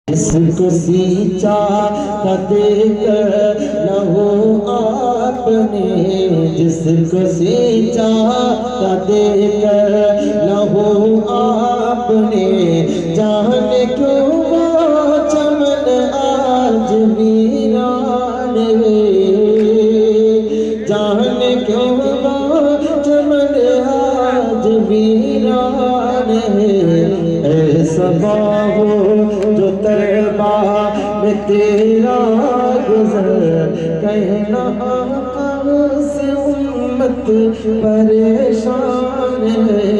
جس کو سینچا تھا دیکھ لہو آپ نے، جس کو سینچا تھا دیکھ لہو آپ نے، جانے کیوں وہ چمن آج ویران ہے، جانے کیوں وہ چمن آج ویران ہے۔ ایسا ہو جو طیبہ میں تیرا گزر، کہنا آقا سے امت پریشان ہے،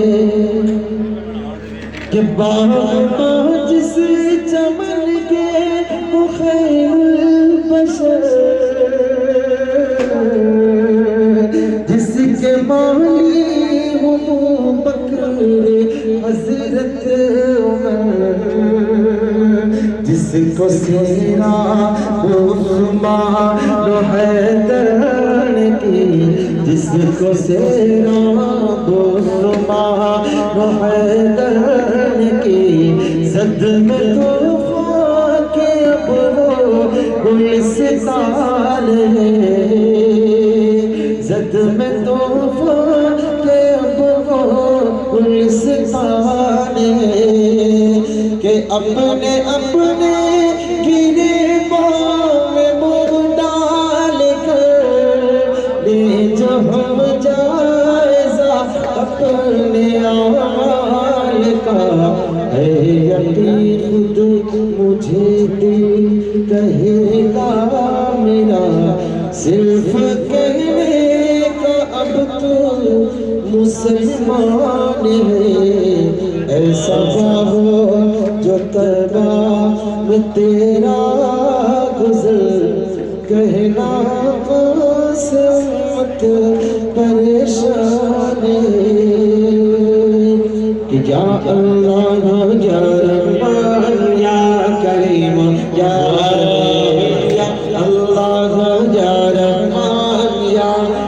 کہ باغ جس چمن کے وہ خیر البشر، جس کے مالی ہو بکر حضرت عمر، جس کو سیرا عثمان و حیدر کی، جس کو سیرا عثمان و حیدر کی، زد میں طوفان کے اب وہ گلستان ہے، زد میں طوفان کے اب وہ گلستان ہے، کہ اپنے اپنے گرے پاؤں میں منہ ڈال کر لے جو ہم جائزہ اپنے اعمال کا، اے یقین خود مجھے دل کہے گا میرا، صرف کہنے کا اب تو مسلمان ہے۔ ایسا ہو جو طیبہ میں تیرا گزر، کہنا آقا سے امت پریشان ہے، کہ یا اللہ یا رحمان یا کریم یا